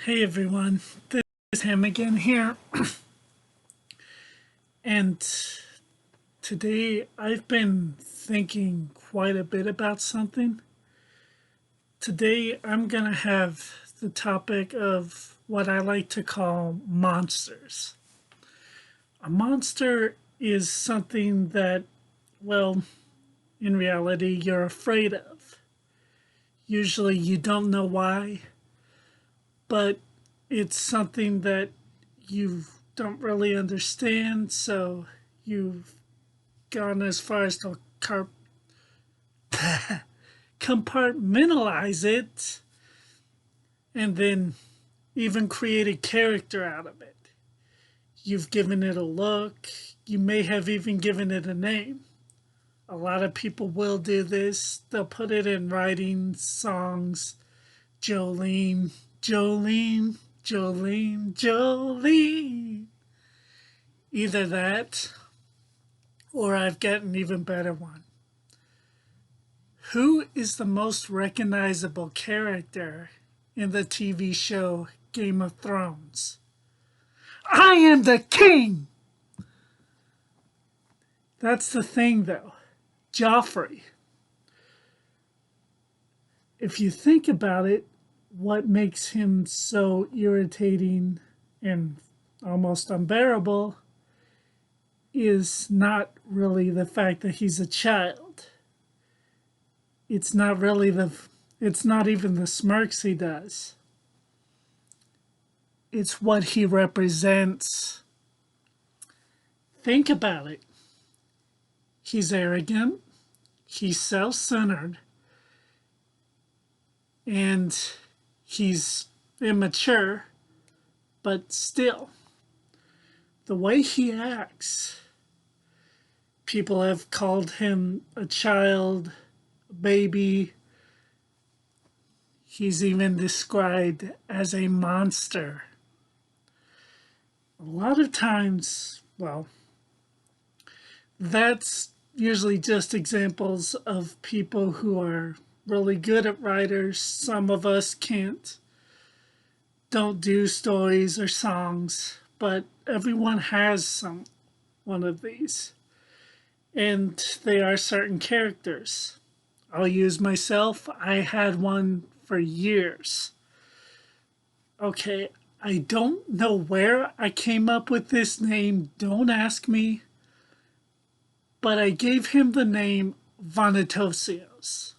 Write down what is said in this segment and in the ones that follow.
Hey everyone, this is him again here, and today I've been thinking quite a bit about something. Today I'm gonna have the topic of what I like to call monsters. A monster is something that, well, in reality, you're afraid of. Usually you don't know why, but it's something that you don't really understand, so you've gone as far as to compartmentalize it and then even create a character out of it. You've given it a look, you may have even given it a name. A lot of people will do this, they'll put it in writing, songs. Jolene, Jolene, Jolene, Jolene. Either that, or I've got an even better one. Who is the most recognizable character in the TV show Game of Thrones? I am the king! That's the thing, though. Joffrey. If you think about it, what makes him so irritating and almost unbearable is not really the fact that he's a child. It's not really it's not even the smirks he does. It's what he represents. Think about it. He's arrogant, he's self-centered, and he's immature, but still, the way he acts, people have called him a child, a baby. He's even described as a monster. A lot of times, well, that's usually just examples of people who are really good at writers. Some of us don't do stories or songs, but everyone has one of these. And they are certain characters. I'll use myself. I had one for years. Okay, I don't know where I came up with this name. Don't ask me. But I gave him the name Vanitosios.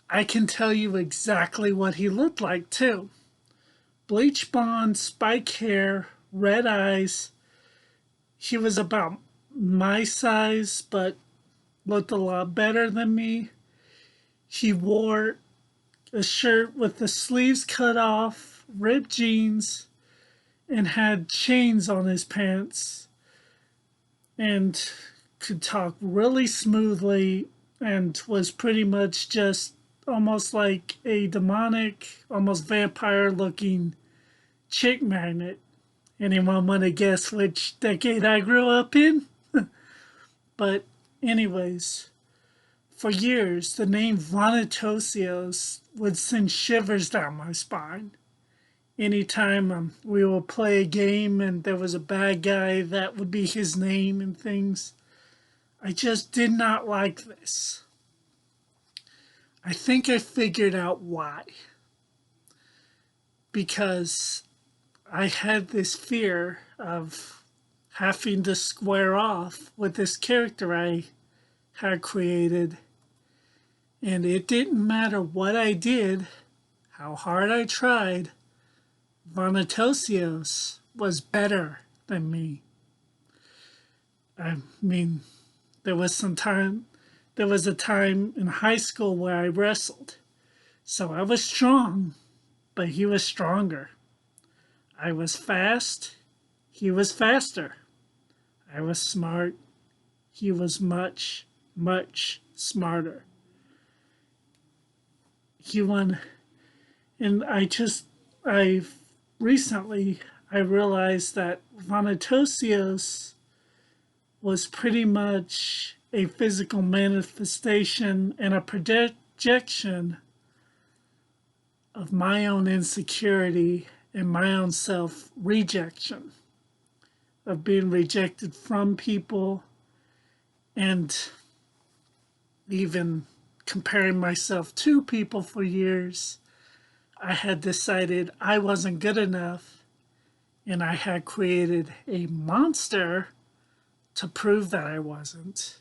I can tell you exactly what he looked like, too. Bleach blonde, spike hair, red eyes. He was about my size, but looked a lot better than me. He wore a shirt with the sleeves cut off, ripped jeans, and had chains on his pants, and could talk really smoothly, and was pretty much just almost like a demonic, almost vampire looking chick magnet. Anyone want to guess which decade I grew up in? But anyways, for years the name Vanitosios would send shivers down my spine. Anytime we would play a game and there was a bad guy, that would be his name and things. I just did not like this. I think I figured out why. Because I had this fear of having to square off with this character I had created. And it didn't matter what I did, how hard I tried, Vanitosios was better than me. I mean, there was a time in high school where I wrestled. So I was strong, but he was stronger. I was fast, he was faster. I was smart, he was much, much smarter. He won, and I recently, I realized that Vanitosios was pretty much a physical manifestation and a projection of my own insecurity and my own self rejection, of being rejected from people and even comparing myself to people for years. I had decided I wasn't good enough, and I had created a monster to prove that I wasn't.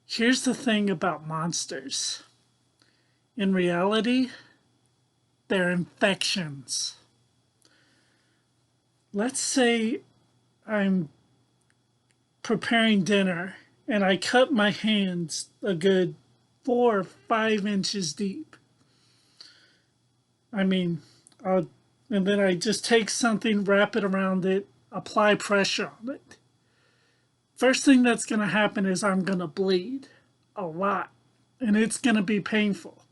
Here's the thing about monsters. In reality, they're infections. Let's say I'm preparing dinner and I cut my hands a good 4 or 5 inches deep. I mean, and then I just take something, wrap it around it, apply pressure on it. First thing that's going to happen is I'm going to bleed a lot, and it's going to be painful.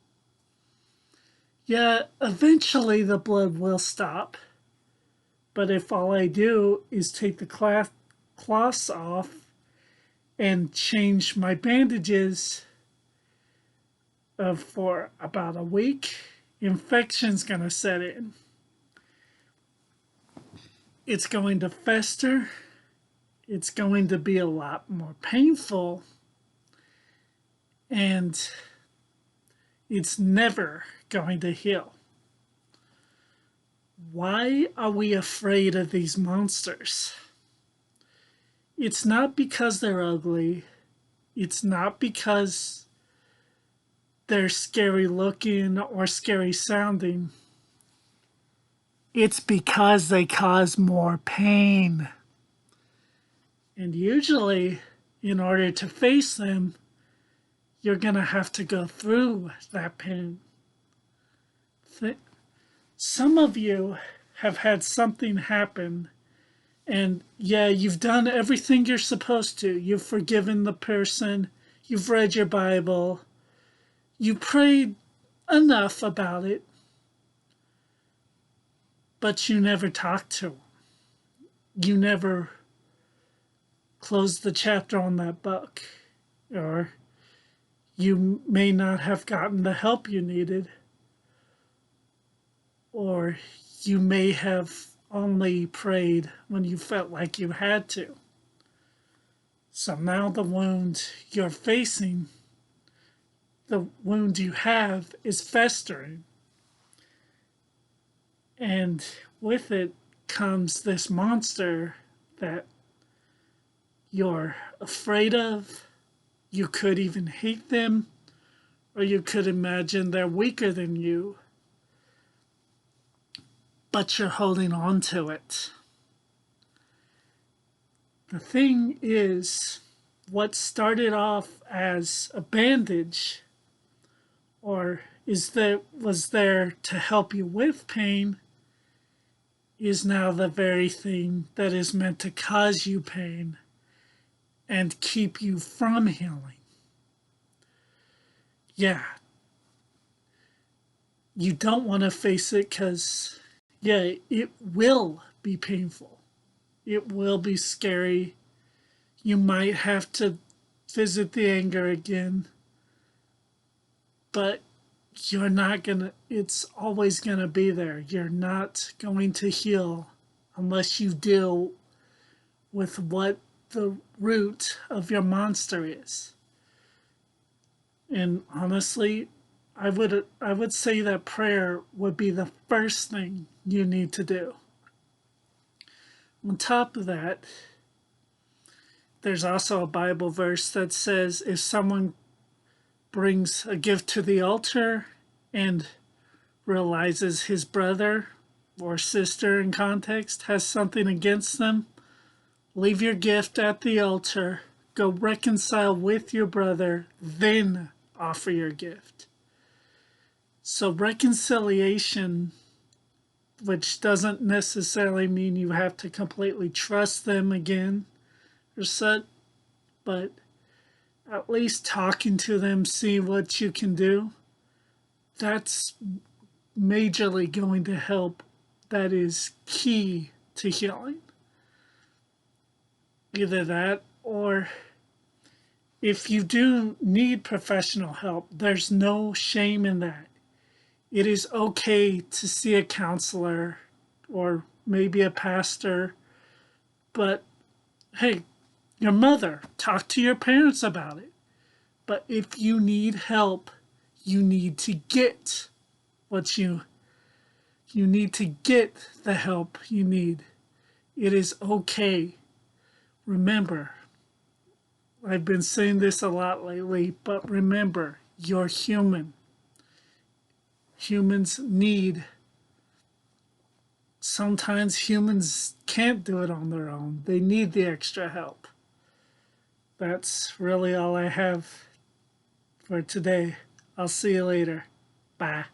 Yeah, eventually the blood will stop, but if all I do is take the cloths off and change my bandages for about a week, infection's going to set in. It's going to fester. It's going to be a lot more painful. And it's never going to heal. Why are we afraid of these monsters? It's not because they're ugly. It's not because they're scary looking or scary sounding. It's because they cause more pain. And usually, in order to face them, you're going to have to go through that pain. Some of you have had something happen, and yeah, you've done everything you're supposed to. You've forgiven the person, you've read your Bible, you prayed enough about it, but you never talked to them. You never closed the chapter on that book, or you may not have gotten the help you needed, or you may have only prayed when you felt like you had to. So now the wound you're facing, the wound you have, is festering. And with it comes this monster that you're afraid of. You could even hate them, or you could imagine they're weaker than you, but you're holding on to it. The thing is, what started off as a bandage or was there to help you with pain is now the very thing that is meant to cause you pain and keep you from healing. Yeah, you don't want to face it because, yeah, it will be painful. It will be scary. You might have to visit the anger again, but it's always gonna be there. You're not going to heal unless you deal with what the root of your monster is. And honestly, I would say that prayer would be the first thing you need to do. On top of that, there's also a Bible verse that says if someone brings a gift to the altar and realizes his brother or sister in context has something against them, leave your gift at the altar, go reconcile with your brother, then offer your gift. So reconciliation, which doesn't necessarily mean you have to completely trust them again or such, but at least talking to them, see what you can do, that's majorly going to help. That is key to healing. Either that, or if you do need professional help, there's no shame in that. It is okay to see a counselor or maybe a pastor, but hey, your mother, talk to your parents about it. But if you need help, you need to get what you need to get the help you need. It is okay. Remember, I've been saying this a lot lately, but remember, you're human. Humans need, sometimes humans can't do it on their own. They need the extra help. That's really all I have for today. I'll see you later. Bye.